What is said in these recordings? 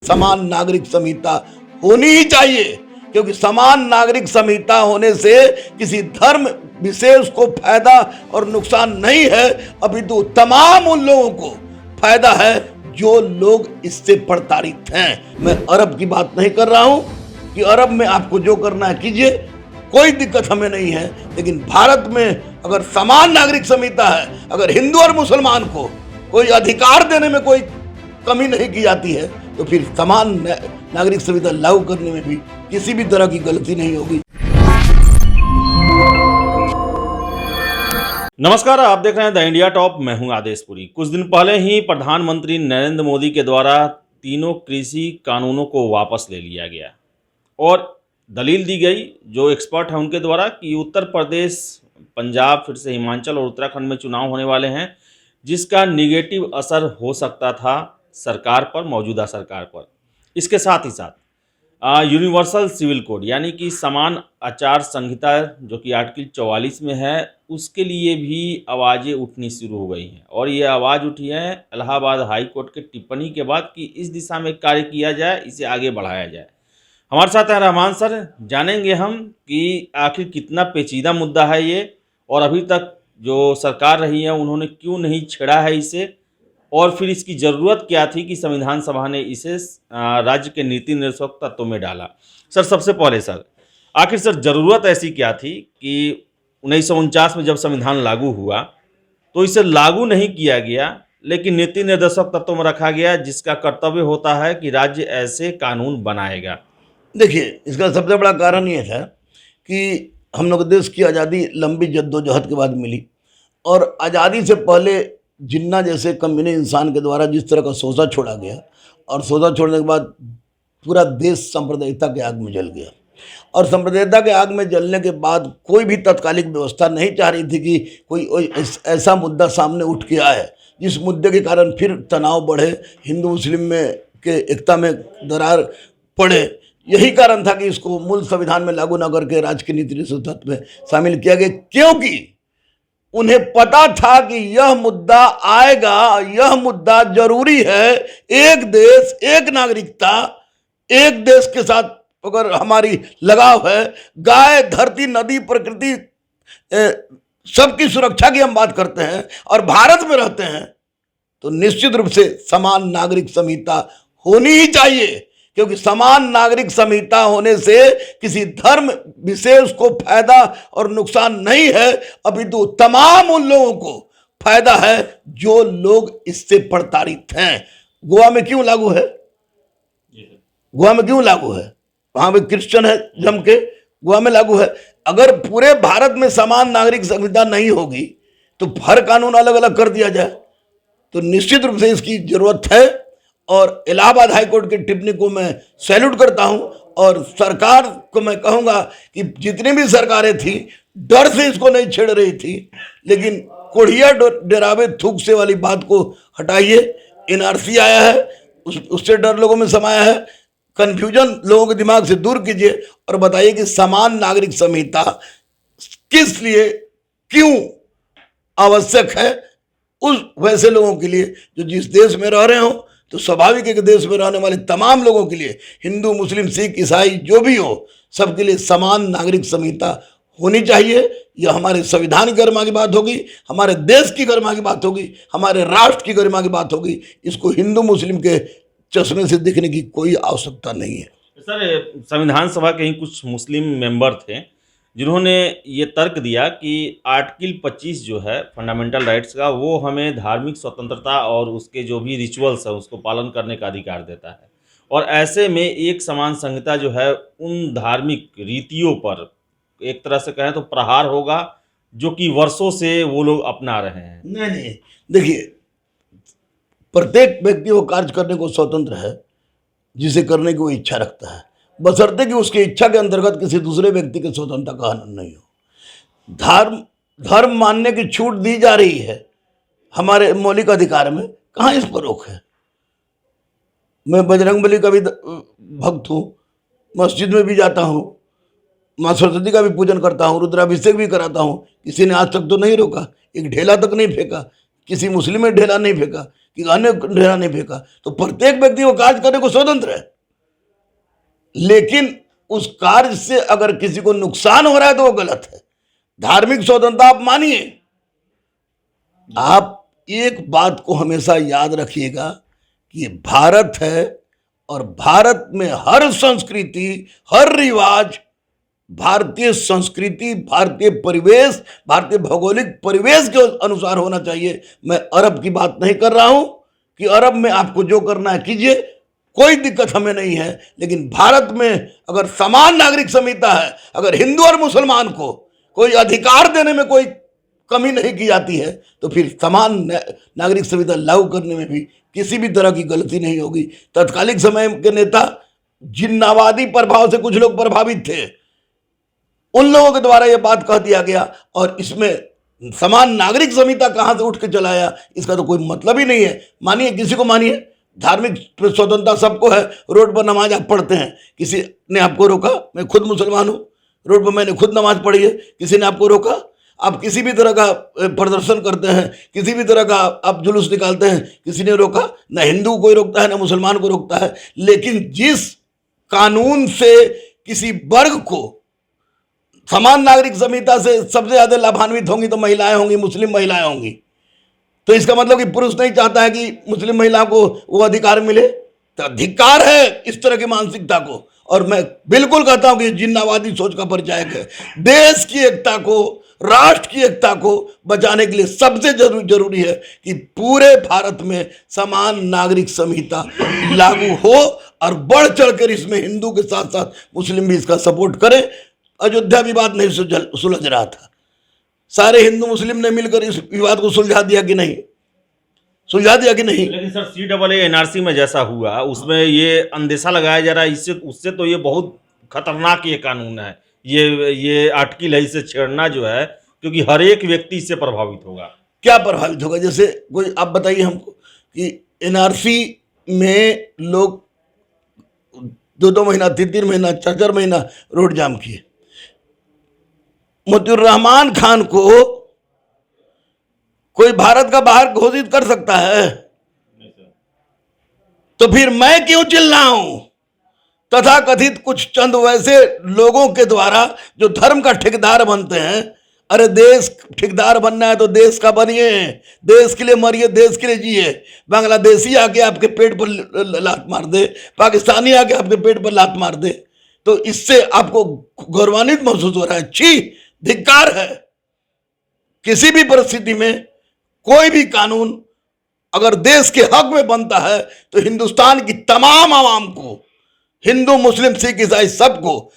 समान नागरिक संहिता होनी ही चाहिए, क्योंकि समान नागरिक संहिता होने से किसी धर्म विशेष को फायदा और नुकसान नहीं है, अपितु तमाम उन लोगों को फायदा है जो लोग इससे प्रताड़ित हैं। मैं अरब की बात नहीं कर रहा हूं कि अरब में आपको जो करना है कीजिए, कोई दिक्कत हमें नहीं है, लेकिन भारत में अगर समान नागरिक संहिता है, अगर हिंदू और मुसलमान को कोई अधिकार देने में कोई कमी नहीं की जाती है, तो फिर समान नागरिक संहिता लागू करने में भी किसी भी तरह की गलती नहीं होगी। नमस्कार, आप देख रहे हैं द इंडिया टॉप। मैं हूं आदेशपुरी। कुछ दिन पहले ही प्रधानमंत्री नरेंद्र मोदी के द्वारा तीनों कृषि कानूनों को वापस ले लिया गया और दलील दी गई जो एक्सपर्ट हैं उनके द्वारा कि उत्तर प्रदेश, पंजाब, फिर से हिमाचल और उत्तराखंड में चुनाव होने वाले हैं, जिसका निगेटिव असर हो सकता था सरकार पर, मौजूदा सरकार पर। इसके साथ ही साथ यूनिवर्सल सिविल कोड यानी कि समान आचार संहिता जो कि आर्टिकल 44 में है, उसके लिए भी आवाज़ें उठनी शुरू हो गई हैं। और ये आवाज़ उठी है इलाहाबाद हाई कोर्ट के टिप्पणी के बाद कि इस दिशा में कार्य किया जाए, इसे आगे बढ़ाया जाए। हमारे साथ हैं रहमान सर। जानेंगे हम कि आखिर कितना पेचीदा मुद्दा है ये, और अभी तक जो सरकार रही है उन्होंने क्यों नहीं छेड़ा है इसे, और फिर इसकी ज़रूरत क्या थी कि संविधान सभा ने इसे राज्य के नीति निर्देशक तत्वों में डाला। सर, सबसे पहले सर, आखिर सर ज़रूरत ऐसी क्या थी कि 1949 में जब संविधान लागू हुआ तो इसे लागू नहीं किया गया, लेकिन नीति निर्देशक तत्वों में रखा गया, जिसका कर्तव्य होता है कि राज्य ऐसे कानून बनाएगा। देखिए, इसका सबसे बड़ा कारण ये था कि हम लोग देश की आज़ादी लंबी जद्दोजहद के बाद मिली, और आज़ादी से पहले जिन्ना जैसे कमीने इंसान के द्वारा जिस तरह का सोचा छोड़ा गया, और सोचा छोड़ने के बाद पूरा देश सांप्रदायिकता के आग में जल गया। और सांप्रदायिकता के आग में जलने के बाद कोई भी तत्कालिक व्यवस्था नहीं चाह रही थी कि कोई ऐसा मुद्दा सामने उठ के आए जिस मुद्दे के कारण फिर तनाव बढ़े, हिंदू मुस्लिम में के एकता में दरार पड़े। यही कारण था कि इसको मूल संविधान में लागू न करके राज्य के नीति निर्देशक तत्व में शामिल किया गया, क्योंकि उन्हें पता था कि यह मुद्दा आएगा, यह मुद्दा जरूरी है। एक देश, एक नागरिकता, एक देश के साथ अगर हमारी लगाव है, गाय, धरती, नदी, प्रकृति, सबकी सुरक्षा की हम बात करते हैं और भारत में रहते हैं, तो निश्चित रूप से समान नागरिक संहिता होनी ही चाहिए, क्योंकि समान नागरिक संहिता होने से किसी धर्म विशेष को फायदा और नुकसान नहीं है, अपितु तमाम उन लोगों को फायदा है जो लोग इससे प्रताड़ित हैं। गोवा में क्यों लागू है? गोवा में क्यों लागू है? वहां पे क्रिश्चियन है जम के, गोवा में लागू है। अगर पूरे भारत में समान नागरिक संहिता नहीं होगी तो हर कानून अलग अलग कर दिया जाए, तो निश्चित रूप से इसकी जरूरत है। और इलाहाबाद हाईकोर्ट की टिप्पणी को मैं सैल्यूट करता हूं, और सरकार को मैं कहूंगा कि जितनी भी सरकारें थी डर से इसको नहीं छेड़ रही थी, लेकिन कोढ़िया डरावे थूक से वाली बात को हटाइए। एनआरसी आया है, उससे डर लोगों में समाया है, कंफ्यूजन लोगों के दिमाग से दूर कीजिए और बताइए कि समान नागरिक संहिता किस लिए, क्यों आवश्यक है उस वैसे लोगों के लिए जो जिस देश में रह रहे हो। तो स्वाभाविक है कि देश में रहने वाले तमाम लोगों के लिए, हिंदू, मुस्लिम, सिख, ईसाई जो भी हो, सबके लिए समान नागरिक संहिता होनी चाहिए। यह हमारे संविधान की गरिमा की बात होगी, हमारे देश की गरिमा की बात होगी, हमारे राष्ट्र की गरिमा की बात होगी। इसको हिंदू मुस्लिम के चश्मे से देखने की कोई आवश्यकता नहीं है। सर, संविधान सभा के ही कुछ मुस्लिम मेंबर थे जिन्होंने ये तर्क दिया कि आर्टिकल 25 जो है फंडामेंटल राइट्स का, वो हमें धार्मिक स्वतंत्रता और उसके जो भी रिचुअल्स है उसको पालन करने का अधिकार देता है, और ऐसे में एक समान संहिता जो है उन धार्मिक रीतियों पर एक तरह से कहें तो प्रहार होगा, जो कि वर्षों से वो लोग अपना रहे हैं। नहीं, देखिए, प्रत्येक व्यक्ति वो कार्य करने को स्वतंत्र है जिसे करने की वो इच्छा रखता है, बशर्ते कि उसकी इच्छा के अंतर्गत किसी दूसरे व्यक्ति की स्वतंत्रता का हनन नहीं हो। धर्म मानने की छूट दी जा रही है हमारे मौलिक अधिकार में, कहाँ इस पर रोक है? मैं बजरंगबली का भी भक्त हूँ, मस्जिद में भी जाता हूँ, माँ सरस्वती का भी पूजन करता हूँ, रुद्राभिषेक भी कराता हूँ। किसी ने आज तक तो नहीं रोका, एक ढेला तक नहीं फेंका, किसी मुस्लिम ने ढेला नहीं फेंका, कि अन्य ढेरा नहीं फेंका, तो प्रत्येक व्यक्ति को कार्य करने को स्वतंत्र है, लेकिन उस कार्य से अगर किसी को नुकसान हो रहा है तो वो गलत है। धार्मिक स्वतंत्रता आप मानिए। आप एक बात को हमेशा याद रखिएगा कि भारत है और भारत में हर संस्कृति, हर रिवाज भारतीय संस्कृति, भारतीय परिवेश, भारतीय भौगोलिक परिवेश के अनुसार होना चाहिए। मैं अरब की बात नहीं कर रहा हूं कि अरब में आपको जो करना है कीजिए, कोई दिक्कत हमें नहीं है, लेकिन भारत में अगर समान नागरिक संहिता है, अगर हिंदू और मुसलमान को कोई अधिकार देने में कोई कमी नहीं की जाती है, तो फिर समान नागरिक संहिता लागू करने में भी किसी भी तरह की गलती नहीं होगी। तत्कालिक समय के नेता जिन्नावादी प्रभाव से कुछ लोग प्रभावित थे, उन लोगों के द्वारा यह बात कह दिया गया, और इसमें समान नागरिक संहिता कहां से उठ के चला आया, इसका तो कोई मतलब ही नहीं है। मानिए, किसी को मानिए, धार्मिक स्वतंत्रता सबको है, रोड पर नमाज आप पढ़ते हैं, किसी ने आपको रोका? मैं खुद मुसलमान हूं, रोड पर मैंने खुद नमाज पढ़ी है, किसी ने आपको रोका? आप किसी भी तरह का प्रदर्शन करते हैं, किसी भी तरह का आप जुलूस निकालते हैं, किसी ने रोका? ना हिंदू कोई रोकता है, ना मुसलमान को रोकता है। लेकिन जिस कानून से किसी वर्ग को समान नागरिक संहिता से सबसे ज्यादा लाभान्वित होंगी तो महिलाएं होंगी, मुस्लिम महिलाएं होंगी, तो इसका मतलब कि पुरुष नहीं चाहता है कि मुस्लिम महिला को वो अधिकार मिले? तो अधिकार है इस तरह की मानसिकता को, और मैं बिल्कुल कहता हूं कि जिन्नावादी सोच का परिचायक है। देश की एकता को, राष्ट्र की एकता को बचाने के लिए सबसे जरूरी है कि पूरे भारत में समान नागरिक संहिता लागू हो, और बढ़ चढ़कर इसमें हिंदू के साथ साथ मुस्लिम भी इसका सपोर्ट करें। अयोध्या विवाद नहीं सुलझ रहा था, सारे हिंदू मुस्लिम ने मिलकर इस विवाद को सुलझा दिया कि नहीं? सुलझा दिया कि नहीं? लेकिन सर CAA NRC में जैसा हुआ उसमें ये अंदेशा लगाया जा रहा है, इससे उससे तो ये बहुत खतरनाक ये कानून है, ये आर्टिकल है, इसे छेड़ना जो है, क्योंकि हर एक व्यक्ति इससे प्रभावित होगा। क्या प्रभावित होगा? जैसे कोई आप बताइए हमको कि NRC में लोग 2-2 महीना, 3-3 महीना, 4-4 महीना रोड जाम किए। मोतियुर रहमान खान को कोई भारत का बाहर घोषित कर सकता है? तो फिर मैं क्यों चिल्लाऊं? तथा कथित कुछ चंद वैसे लोगों के द्वारा जो धर्म का ठेकेदार बनते हैं। अरे देश ठेकेदार बनना है तो देश का बनिए, देश के लिए मरिए, देश के लिए जिए। बांग्लादेशी आके आपके पेट पर लात मार दे, पाकिस्तानी आके आपके पेट पर लात मार दे, तो इससे आपको गौरवान्वित महसूस हो रहा है? छी, धिक्कार है। किसी भी परिस्थिति में कोई भी कानून अगर देश के हक में बनता है तो हिंदुस्तान की तमाम आवाम को, हिंदू, मुस्लिम, सिख, ईसाई, सबको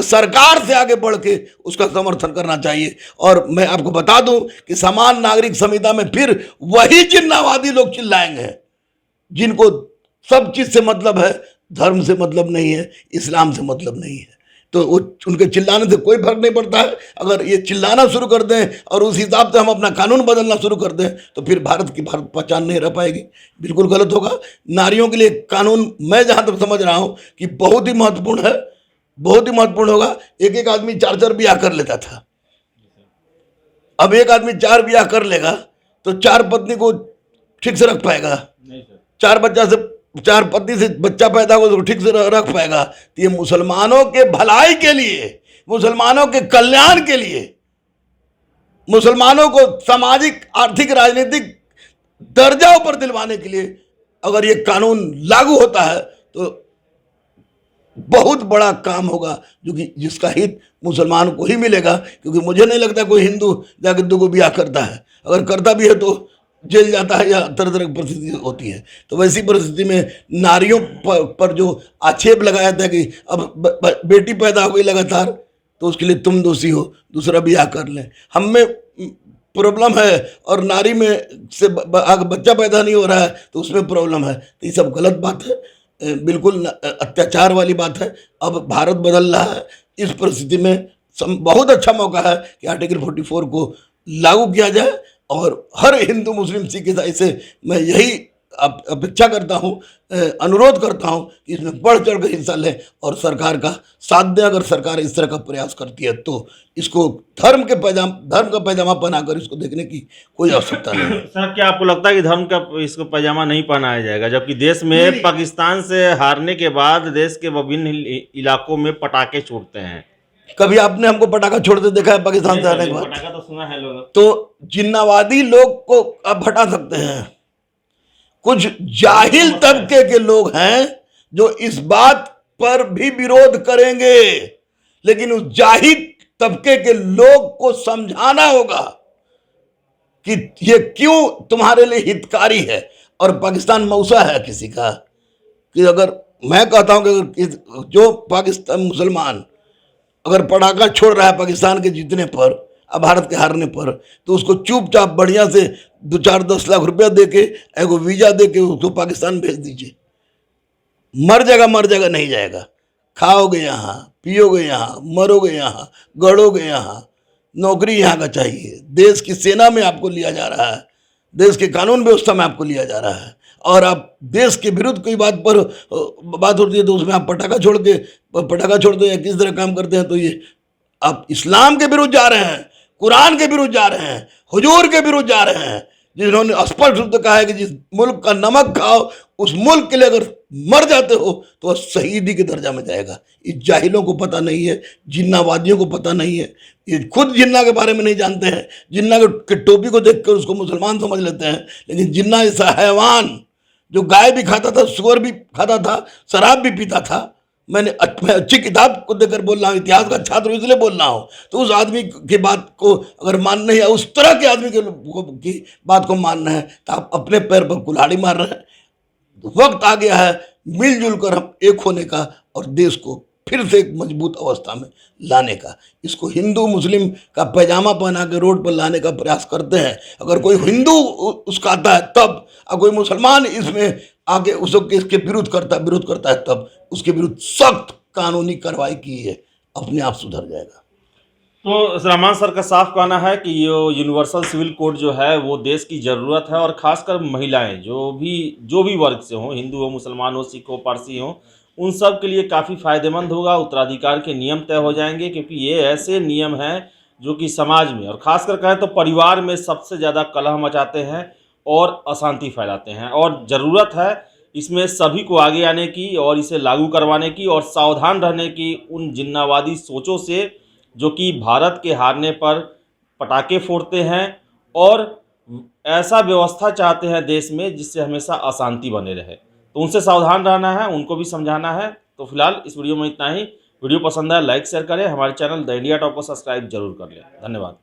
सरकार से आगे बढ़ के उसका समर्थन करना चाहिए। और मैं आपको बता दूं कि समान नागरिक संहिता में फिर वही जिन्नावादी लोग चिल्लाएंगे जिनको सब चीज से मतलब है, धर्म से मतलब नहीं है, इस्लाम से मतलब नहीं है। तो उनके चिल्लाने से कोई फर्क नहीं पड़ता है। अगर ये चिल्लाना शुरू कर दें और उस हिसाब से हम अपना कानून बदलना शुरू कर दें तो फिर भारत की पहचान नहीं रह पाएगी, बिल्कुल गलत होगा। नारियों के लिए कानून, मैं जहां तक समझ रहा हूं कि बहुत ही महत्वपूर्ण है, बहुत ही महत्वपूर्ण होगा। एक आदमी 4-4 ब्याह कर लेता था, अब एक आदमी 4 ब्याह कर लेगा तो 4 पत्नी को ठीक से रख पाएगा? 4 पत्नी से बच्चा पैदा हो तो ठीक से रख पाएगा? तो ये मुसलमानों के भलाई के लिए, मुसलमानों के कल्याण के लिए, मुसलमानों को सामाजिक, आर्थिक, राजनीतिक दर्जाओं पर दिलवाने के लिए अगर ये कानून लागू होता है तो बहुत बड़ा काम होगा, जो कि जिसका हित मुसलमान को ही मिलेगा। क्योंकि मुझे नहीं लगता कोई हिंदू जाकर 2 ब्याह करता है, अगर करता भी है तो जेल जाता है या तरह तरह की परिस्थिति होती है। तो वैसी परिस्थिति में नारियों पर जो आक्षेप लगाया था कि अब बेटी पैदा हो गई लगातार तो उसके लिए तुम दोषी हो, दूसरा ब्याह कर लें, हम में प्रॉब्लम है और नारी में से बच्चा पैदा नहीं हो रहा है तो उसमें प्रॉब्लम है। तो ये सब गलत बात है, बिल्कुल अत्याचार वाली बात है। अब भारत बदल रहा है, इस परिस्थिति में बहुत अच्छा मौका है कि आर्टिकल 44 को लागू किया जाए। और हर हिंदू, मुस्लिम, सिख, ईसाई से मैं यही अपेक्षा करता हूँ, अनुरोध करता हूँ कि इसमें बढ़ चढ़ कर हिस्सा लें और सरकार का साथ दें। अगर सरकार इस तरह का प्रयास करती है तो इसको धर्म का पैजामा पहनाकर इसको देखने की कोई आवश्यकता नहीं है। सर, क्या आपको लगता है कि धर्म का इसको पैजामा नहीं पहनाया जाएगा, जबकि देश में पाकिस्तान से हारने के बाद देश के विभिन्न इलाकों में पटाखे छूटते हैं? कभी आपने हमको पटाखा छोड़ते देखा है पाकिस्तान से आने के बाद? पटाखा तो सुना है लोग। तो जिन्नावादी लोग को आप हटा सकते हैं, कुछ जाहिल तबके के लोग हैं जो इस बात पर भी विरोध करेंगे, लेकिन उस जाहिल तबके के लोग को समझाना होगा कि ये क्यों तुम्हारे लिए हितकारी है। और पाकिस्तान मौसा है किसी का कि अगर मैं कहता हूं कि जो पाकिस्तान मुसलमान अगर पटाखा छोड़ रहा है पाकिस्तान के जीतने पर, अब भारत के हारने पर, तो उसको चुपचाप बढ़िया से 2-4-10 लाख रुपया दे के, एगो वीजा दे के उसको पाकिस्तान भेज दीजिए। मर जाएगा नहीं जाएगा, खाओगे यहाँ, पियोगे यहाँ, मरोगे यहाँ, गड़ोगे यहाँ, नौकरी यहाँ का चाहिए, देश की सेना में आपको लिया जा रहा है, देश के कानून व्यवस्था में आपको लिया जा रहा है, और आप देश के विरुद्ध कोई बात होती है तो उसमें आप पटाखा छोड़ दो या किस तरह काम करते हैं, तो ये आप इस्लाम के विरुद्ध जा रहे हैं, कुरान के विरुद्ध जा रहे हैं, हुजूर के विरुद्ध जा रहे हैं, जिन्होंने स्पष्ट रूप से कहा है कि जिस मुल्क का नमक खाओ उस मुल्क के लिए अगर मर जाते हो तो शहीदी के दर्जा में जाएगा। इस जाहिलों को पता नहीं है, जिन्नावादियों को पता नहीं है, ये खुद जिन्ना के बारे में नहीं जानते हैं। जिन्ना के टोपी को देखकर उसको मुसलमान समझ लेते हैं, लेकिन जिन्ना ऐसा हैवान जो गाय भी खाता था, सुअर भी खाता था, शराब भी पीता था। मैं अच्छी किताब को देकर बोल रहा हूँ, इतिहास का छात्र इसलिए बोल रहा हूँ, तो उस आदमी की बात को अगर मानना है, उस तरह के आदमी की बात को मानना है, तो आप अपने पैर पर कुल्हाड़ी मार रहे हैं। वक्त आ गया है मिलजुल कर हम एक होने का और देश को फिर से एक मजबूत अवस्था में लाने का। इसको हिंदू मुस्लिम का पैजामा पहना के रोड पर लाने का प्रयास करते हैं। अगर कोई हिंदू उसका आता है तब, और कोई मुसलमान इसमें आगे इसके विरोध करता है तब उसके विरुद्ध सख्त कानूनी कार्रवाई की है, अपने आप सुधर जाएगा। तो रहमान सर का साफ कहना है कि ये यूनिवर्सल सिविल कोड जो है वो देश की ज़रूरत है, और ख़ासकर महिलाएं जो भी वर्ग से हों, हिंदू हो, मुसलमान हो, सिख हो, पारसी हो, उन सब के लिए काफ़ी फ़ायदेमंद होगा। उत्तराधिकार के नियम तय हो जाएंगे, क्योंकि ये ऐसे नियम हैं जो कि समाज में और ख़ासकर कहें तो परिवार में सबसे ज़्यादा कलह मचाते हैं और अशांति फैलाते हैं। और ज़रूरत है इसमें सभी को आगे आने की और इसे लागू करवाने की, और सावधान रहने की उन जिन्नावादी सोचों से जो कि भारत के हारने पर पटाखे फोड़ते हैं और ऐसा व्यवस्था चाहते हैं देश में जिससे हमेशा अशांति बने रहे। तो उनसे सावधान रहना है, उनको भी समझाना है। तो फिलहाल इस वीडियो में इतना ही। वीडियो पसंद आया लाइक शेयर करें, हमारे चैनल द इंडिया टॉप को सब्सक्राइब जरूर कर लें। धन्यवाद।